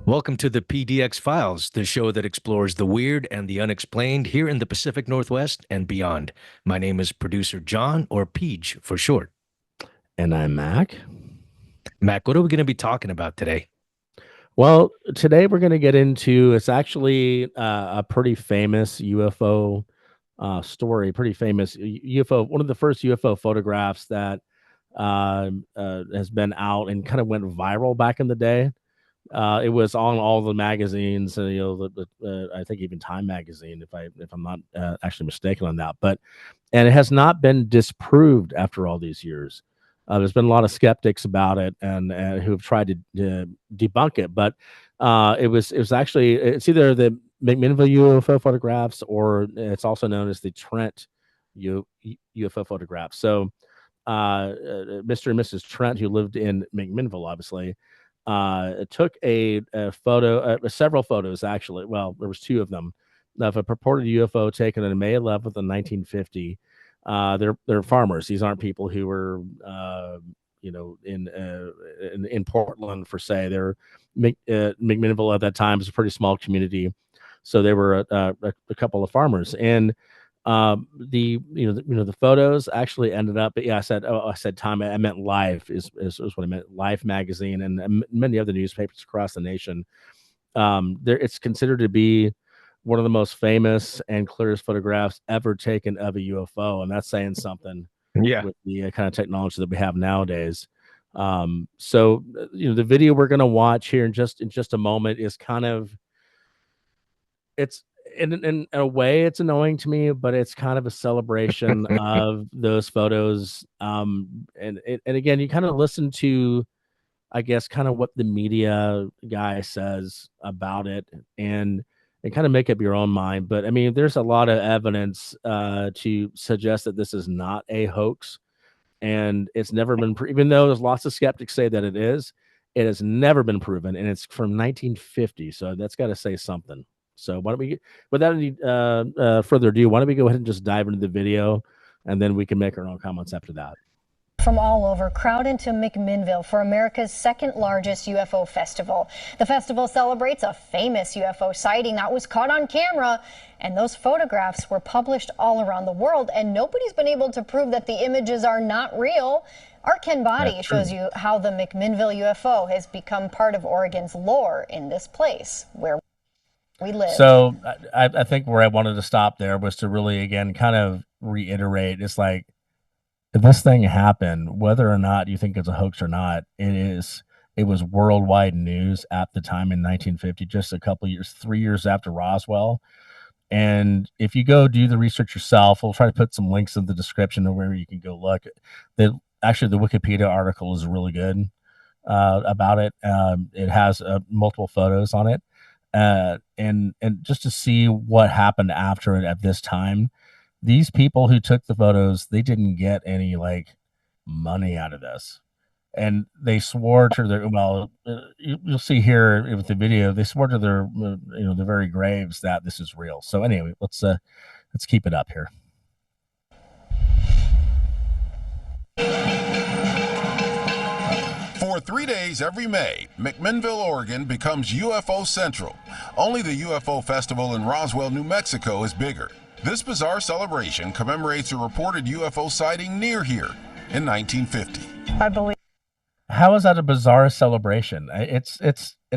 Welcome to the PDX Files, the show that explores the weird and the unexplained here in the Pacific Northwest and beyond. My name is producer John, or Peach for short. And I'm Mac. Mac, what are we going to be talking about today? Well, today we're going to get into it's actually a pretty famous UFO story, pretty famous UFO, one of the first UFO photographs that has been out and kind of went viral back in the day. It was on all the magazines, I think even Time magazine, if I'm not actually mistaken on that. And it has not been disproved after all these years. There's been a lot of skeptics about it and who have tried to debunk it, but it was actually it's either the McMinnville UFO photographs or it's also known as the Trent UFO photographs. So Mr. and Mrs. Trent, who lived in McMinnville, obviously, took a photo, several photos actually. Well, there was two of them of a purported UFO taken on May 11th in 1950. They're farmers. These aren't people who were, in Portland for say. They're McMinnville at that time was a pretty small community, so they were a couple of farmers. And the photos actually ended up, but yeah, I said Time, I meant Life is what I meant. Life magazine and many other newspapers across the nation. There it's considered to be one of the most famous and clearest photographs ever taken of a UFO, and that's saying something Yeah. with the kind of technology that we have nowadays. The video we're going to watch here in just a moment is kind of it's in a way it's annoying to me, but it's kind of a celebration of those photos. And again, you kind of listen to, I guess, kind of what the media guy says about it, and kind of make up your own mind. But I mean, there's a lot of evidence to suggest that this is not a hoax, and it's never been even though there's lots of skeptics say that it is. It has never been proven, and it's from 1950, so that's got to say something. So why don't we, without any further ado, why don't we go ahead and just dive into the video, and then we can make our own comments after that. From all over crowd into McMinnville for America's second largest UFO festival. The festival celebrates a famous UFO sighting that was caught on camera, and those photographs were published all around the world, and nobody's been able to prove that the images are not real. Our Ken Body shows you how the McMinnville UFO has become part of Oregon's lore in this place where we live. So I think where I wanted to stop there was to really, again, kind of reiterate, it's like, if this thing happened, whether or not you think it's a hoax or not, it was worldwide news at the time in 1950, just a couple years, 3 years after Roswell. And if you go do the research yourself, we'll try to put some links in the description of where you can go look. Actually, the Wikipedia article is really good about it. It has multiple photos on it, and just to see what happened after it at this time. These people who took the photos, they didn't get any like money out of this, and they swore to their you'll see here with the video, they swore to their their very graves that this is real. So anyway, let's keep it up here. For 3 days every May, McMinnville, Oregon becomes UFO Central. Only the UFO Festival in Roswell, New Mexico is bigger. This bizarre celebration commemorates a reported UFO sighting near here in 1950. I believe. How is that a bizarre celebration? It's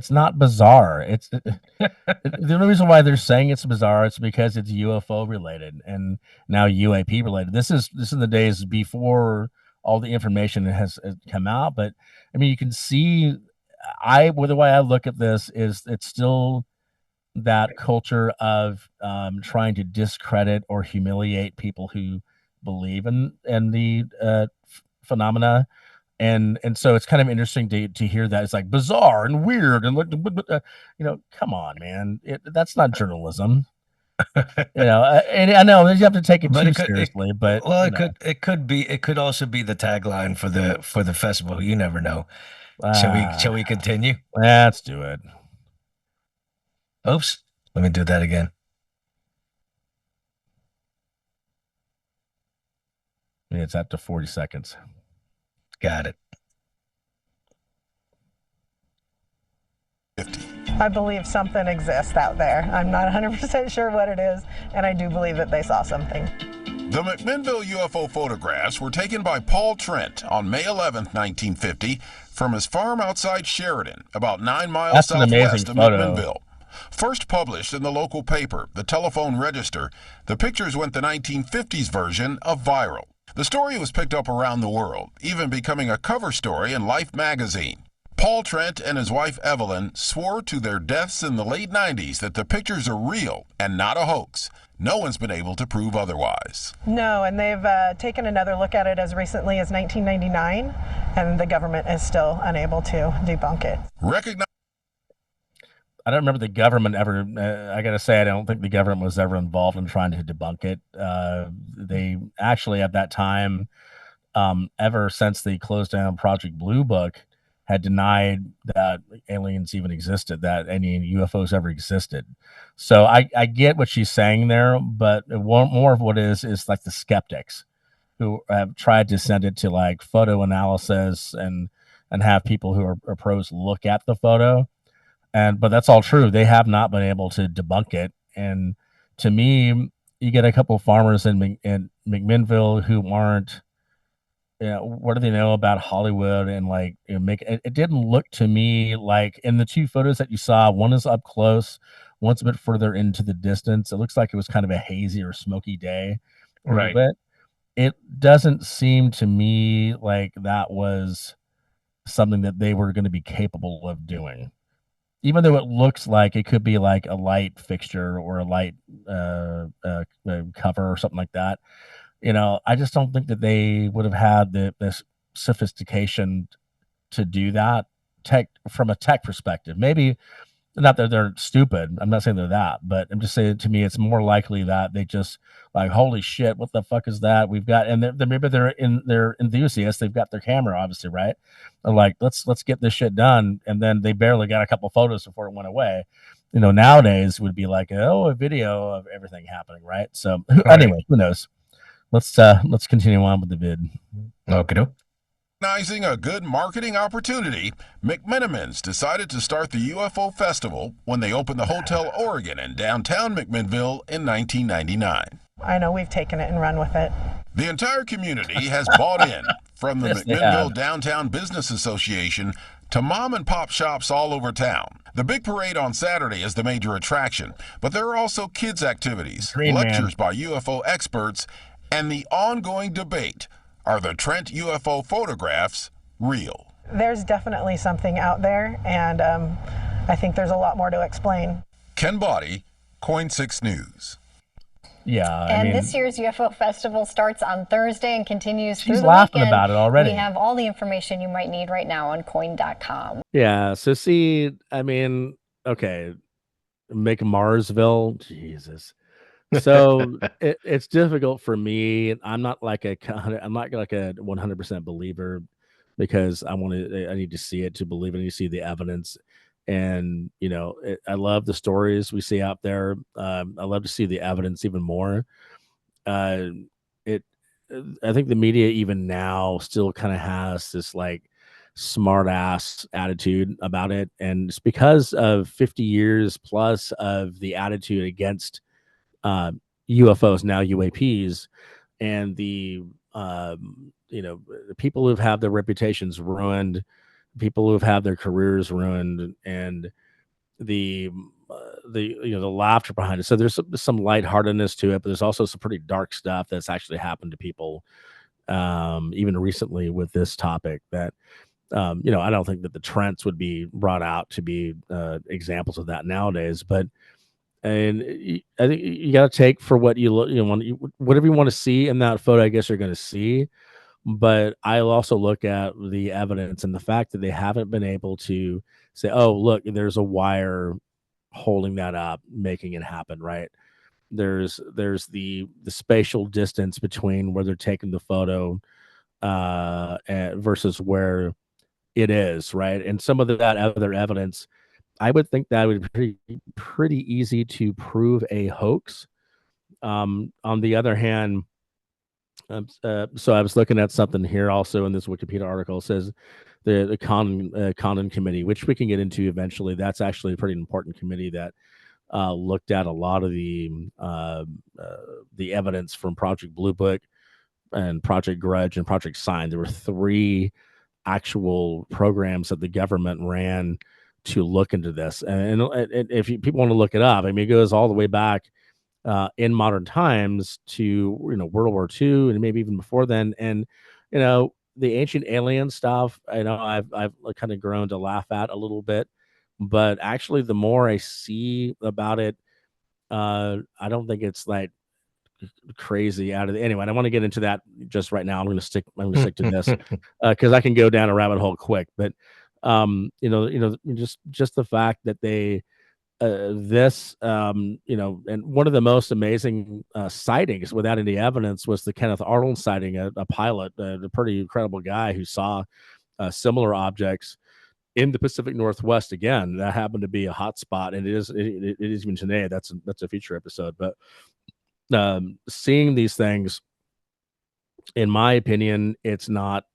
not bizarre. It's the only reason why they're saying it's bizarre is because it's UFO related and now UAP related. This is in the days before all the information has come out. But I mean, you can see, the way I look at this is it's still that culture of trying to discredit or humiliate people who believe in the phenomena. And so it's kind of interesting to hear that it's like bizarre and weird and look, come on, man, that's not journalism. And I know you have to take it too seriously, but it could also be the tagline for the festival. You never know. Shall we continue? Let's do it. Oops, let me do that again. Yeah, it's up to 40 seconds. Got it. I believe something exists out there. I'm not 100% sure what it is, and I do believe that they saw something. The McMinnville UFO photographs were taken by Paul Trent on May 11, 1950, from his farm outside Sheridan, about 9 miles That's an amazing southwest of photo. McMinnville. First published in the local paper, the Telephone Register, the pictures went the 1950s version of viral. The story was picked up around the world, even becoming a cover story in Life magazine. Paul Trent and his wife Evelyn swore to their deaths in the late 90s that the pictures are real and not a hoax. No one's been able to prove otherwise. No, and they've taken another look at it as recently as 1999, and the government is still unable to debunk it. I don't remember the government ever. I got to say, I don't think the government was ever involved in trying to debunk it. They actually, at that time, ever since they closed down Project Blue Book, had denied that aliens even existed, that any UFOs ever existed. So I get what she's saying there, but more of what is like the skeptics who have tried to send it to like photo analysis and have people who are pros look at the photo. But that's all true. They have not been able to debunk it. And to me, you get a couple of farmers in McMinnville who aren't, what do they know about Hollywood and like make it? It didn't look to me like in the two photos that you saw. One is up close, one's a bit further into the distance. It looks like it was kind of a hazy or smoky day, a little bit. It doesn't seem to me like that was something that they were going to be capable of doing. Even though it looks like it could be like a light fixture or a light cover or something like that, I just don't think that they would have had this sophistication to do that from a tech perspective. Maybe not that they're stupid. I'm not saying they're that, but I'm just saying to me, it's more likely that they just like, holy shit, what the fuck is that? We've got, and maybe they're enthusiasts. They've got their camera, obviously, right? They're like, let's get this shit done. And then they barely got a couple photos before it went away. Nowadays would be like, a video of everything happening, right? So anyway, who knows? Let's continue on with the vid. Okay. Recognizing a good marketing opportunity, McMinnville's decided to start the UFO Festival when they opened the Hotel Oregon in downtown McMinnville in 1999. I know we've taken it and run with it. The entire community has bought in, from the Yes, McMinnville Downtown Business Association to mom and pop shops all over town. The big parade on Saturday is the major attraction, but there are also kids' activities, lectures by UFO experts, and the ongoing debate. Are the Trent UFO photographs real? There's definitely something out there, and I think there's a lot more to explain. Ken Body, Coin 6 News. Yeah, this year's UFO Festival starts on Thursday and continues through the She's laughing weekend. about it already. We have all the information you might need right now on coin.com. Yeah, so see, okay, McMarsville, Jesus. So it's difficult for me. I'm not like a 100% believer because I need to see it to believe it. I need to see the evidence. And, I love the stories we see out there. I love to see the evidence even more. I think the media even now still kind of has this like smart ass attitude about it. And it's because of 50 years plus of the attitude against UFOs, now UAPs, and the people who've had their reputations ruined, people who've had their careers ruined, and the laughter behind it. So there's some lightheartedness to it, but there's also some pretty dark stuff that's actually happened to people, even recently with this topic. That I don't think that the Trents would be brought out to be examples of that nowadays, but. And I think you got to take for what whatever you want to see in that photo, I guess you're going to see. But I'll also look at the evidence and the fact that they haven't been able to say, oh, look, there's a wire holding that up, making it happen, right? There's the spatial distance between where they're taking the photo versus where it is, right? And some of that other evidence, I would think that would be pretty easy to prove a hoax. On the other hand, so I was looking at something here also in this Wikipedia article. It says the Condon Committee, which we can get into eventually. That's actually a pretty important committee that looked at a lot of the evidence from Project Blue Book and Project Grudge and Project Sign. There were 3 actual programs that the government ran to look into this. And if people want to look it up, I mean, it goes all the way back in modern times to World War II and maybe even before then. And the ancient alien stuff, I've kind of grown to laugh at a little bit, but actually the more I see about it, I don't think it's like crazy out of the anyway. I don't want to get into that just right now. I'm going to stick to this because I can go down a rabbit hole quick. But just the fact that they and one of the most amazing sightings without any evidence was the Kenneth Arnold sighting, a pilot, a pretty incredible guy who saw similar objects in the Pacific Northwest. Again, that happened to be a hot spot, and it is even today. That's a future episode. But seeing these things, in my opinion, it's not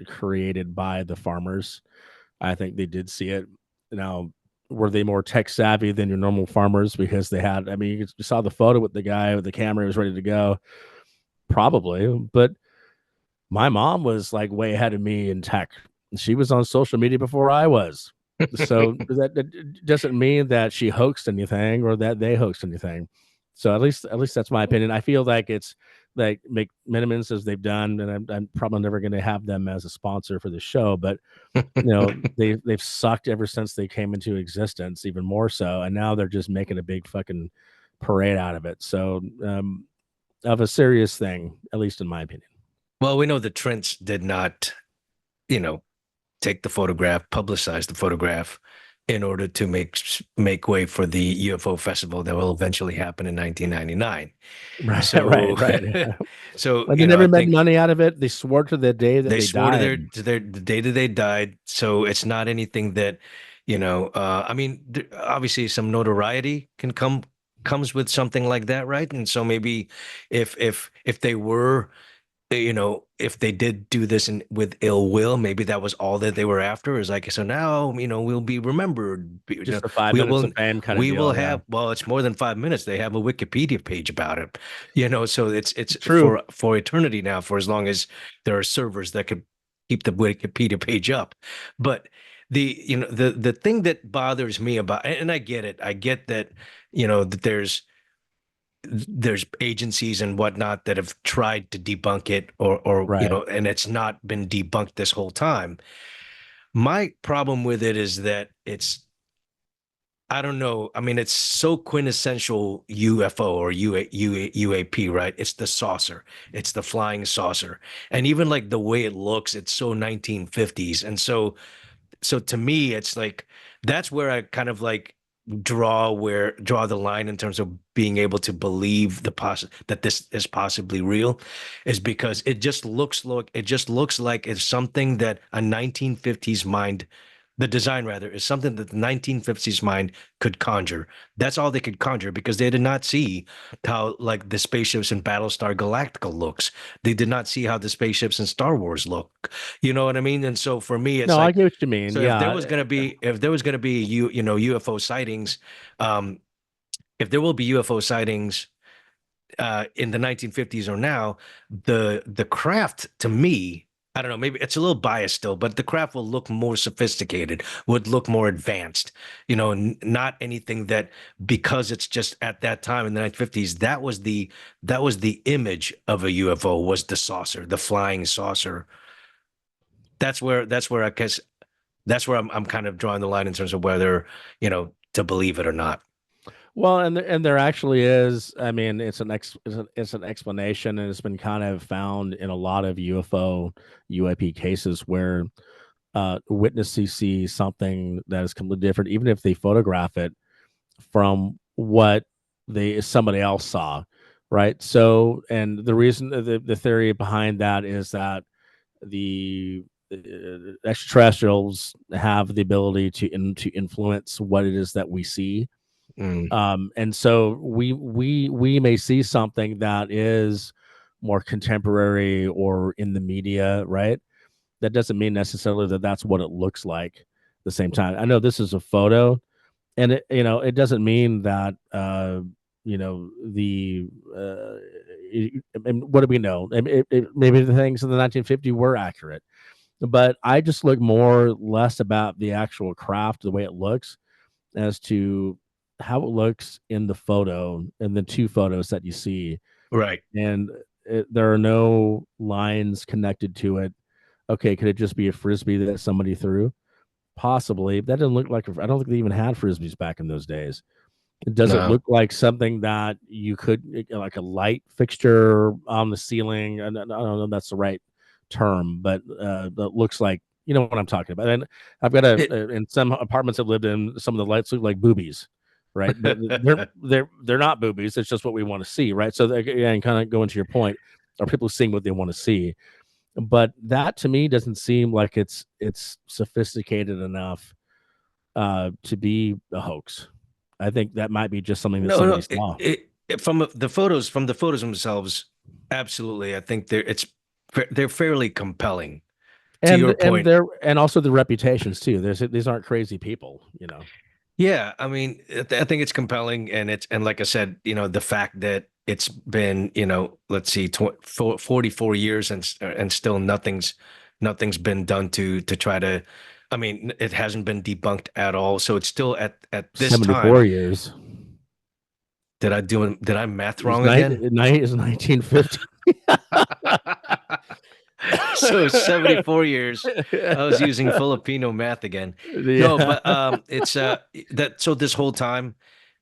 created by the farmers. I think they did see it. Now, were they more tech savvy than your normal farmers because they had? I mean, you saw the photo with the guy with the camera, was ready to go, probably. But my mom was like way ahead of me in tech. She was on social media before I was. So that doesn't mean that she hoaxed anything or that they hoaxed anything. So at least that's my opinion. I feel like it's like McMinnville as they've done, and I'm probably never going to have them as a sponsor for the show, but they've sucked ever since they came into existence, even more so, and now they're just making a big fucking parade out of it. So of a serious thing, at least in my opinion. Well, we know the Trents did not, take the photograph, publicize the photograph in order to make way for the UFO festival that will eventually happen in 1999. Right, So, right. Yeah. So they never made money out of it. They swore to the day that they swore died. to the day that they died. So it's not anything that, I mean, obviously some notoriety comes with something like that, right? And so maybe if they were, if they did do this with ill will, maybe that was all that they were after. Is like, so now, we'll be remembered. Just the 5 minutes of fame kind of deal. We will have, well, it's more than 5 minutes. They have a Wikipedia page about it, so it's true for eternity now, for as long as there are servers that could keep the Wikipedia page up. But the thing that bothers me about, and I get it, I get that, that there's agencies and whatnot that have tried to debunk it or right. And it's not been debunked this whole time. My problem with it is that I don't know. I mean, it's so quintessential UFO or UAP, right? It's the saucer. It's the flying saucer. And even like the way it looks, it's so 1950s. And so to me, it's like, that's where I kind of like draw the line in terms of being able to believe that this is possibly real, is because it just looks like it's something that a 1950s mind, the design rather, is something that the 1950s mind could conjure. That's all they could conjure, because they did not see how like the spaceships in Battlestar Galactica looks. They did not see how the spaceships in Star Wars look. You know what I mean? And so for me, it's no, like, I get what you mean. so yeah. if there was going to be UFO sightings, if there will be UFO sightings in the 1950s or now, the craft, to me, I don't know, maybe it's a little biased still, but the craft will look more sophisticated, would look more advanced, not anything that, because it's just at that time in the 1950s, that was the image of a UFO, was the saucer, the flying saucer. That's where I guess that's where I'm kind of drawing the line in terms of whether, to believe it or not. Well, and there actually is. I mean, it's an explanation, and it's been kind of found in a lot of UAP cases where witnesses see something that is completely different, even if they photograph it from what somebody else saw, right? So, and the reason, the theory behind that is that the extraterrestrials have the ability to influence what it is that we see. And so we may see something that is more contemporary or in the media, right? that doesn't mean necessarily that that's what it looks like at the same time. I know this is a photo, and it doesn't mean that the and what do we know? Maybe the things in the 1950 were accurate, but I just look more or less about the actual craft, the way it looks, as to how it looks in the photo and the two photos that you see. Right. And there are no lines connected to it. Okay, could it just be a frisbee that somebody threw? Possibly. That doesn't look like I don't think they even had frisbees back in those days. Does it No. look like something that you could, like a light fixture on the ceiling? I don't know if that's the right term, but that looks like, you know what I'm talking about. And I've got in some apartments I've lived in, some of the lights look like boobies, right? But they're not boobies. It's just what we want to see, right? So again, kind of going to your point, are people seeing what they want to see? But that to me doesn't seem like it's sophisticated enough to be a hoax. I think that might be just something that No, somebody no. saw. From the photos themselves, absolutely. I think they're fairly compelling. To your point, And also the reputations too. These aren't crazy people, yeah. I mean, I think it's compelling, and like I said, the fact that it's been, let's see, 44 years, and still nothing's been done to try to. I mean, it hasn't been debunked at all. So it's still at this 74 time. years. Did I math It's wrong again? 1950. So 74 years. I was using Filipino math again. No, Yeah. but it's that so this whole time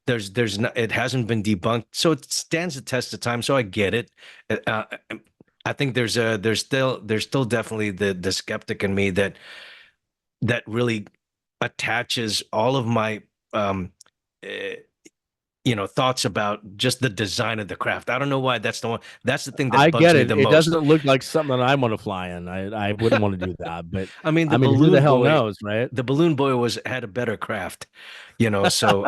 there's not, it hasn't been debunked. So it stands the test of time. So I get it. Uh, I think there's still definitely the skeptic in me that really attaches all of my uh, thoughts about just the design of the craft. I don't know why that's the thing I that bugs get me it. the It most. doesn't look like something that I want to fly in. I wouldn't want to do that, but I mean, I mean, who the hell knows, right? the balloon boy had a better craft, so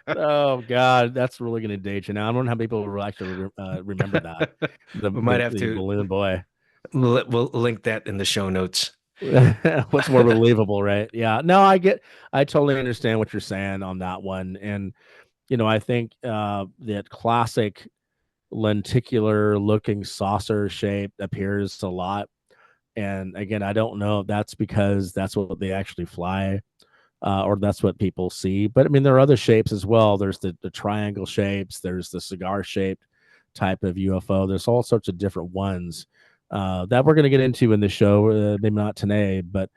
Oh God, that's really going to date you now. I don't know how people will actually remember that. we might have The to balloon boy. we'll link that in the show notes. What's more believable, right? Yeah. No, I totally understand what you're saying on that one. And, I think that classic lenticular looking saucer shape appears a lot. And again, I don't know if that's because that's what they actually fly, or that's what people see. But I mean, there are other shapes as well. There's the triangle shapes, there's the cigar shaped type of UFO. There's all sorts of different ones that we're going to get into in the show. Maybe not today, but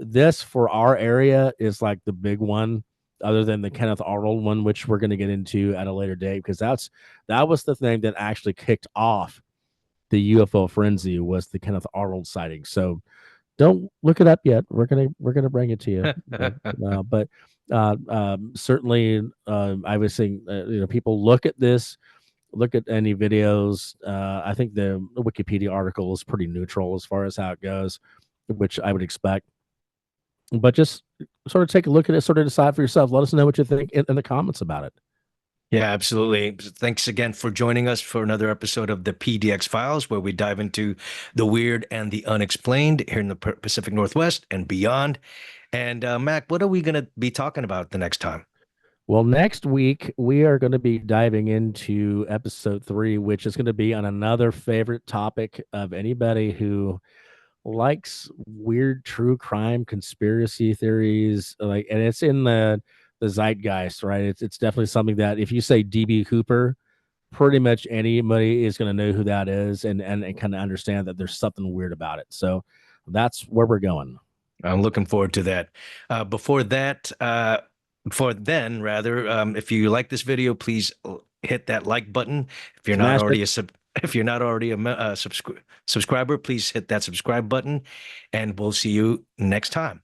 this for our area is like the big one, other than the Kenneth Arnold one, which we're going to get into at a later date, because that was the thing that actually kicked off the UFO frenzy, was the Kenneth Arnold sighting. So don't look it up yet. We're gonna bring it to you, but certainly, I was saying, people look at this, look at any videos. I think the Wikipedia article is pretty neutral as far as how it goes, which I would expect. But just sort of take a look at it, sort of decide for yourself. Let us know what you think in the comments about it. Yeah, absolutely. Thanks again for joining us for another episode of the PDX Files, where we dive into the weird and the unexplained here in the Pacific Northwest and beyond. And Mac, what are we going to be talking about the next time? Well, next week we are going to be diving into episode 3, which is going to be on another favorite topic of anybody who likes weird true crime conspiracy theories, and it's in the zeitgeist, right? It's definitely something that if you say DB Cooper, pretty much anybody is going to know who that is, and kind of understand that there's something weird about it. So that's where we're going. I'm looking forward to that. Before then, rather, if you like this video, please hit that like button. If you're not already a subscriber, please hit that subscribe button, and we'll see you next time.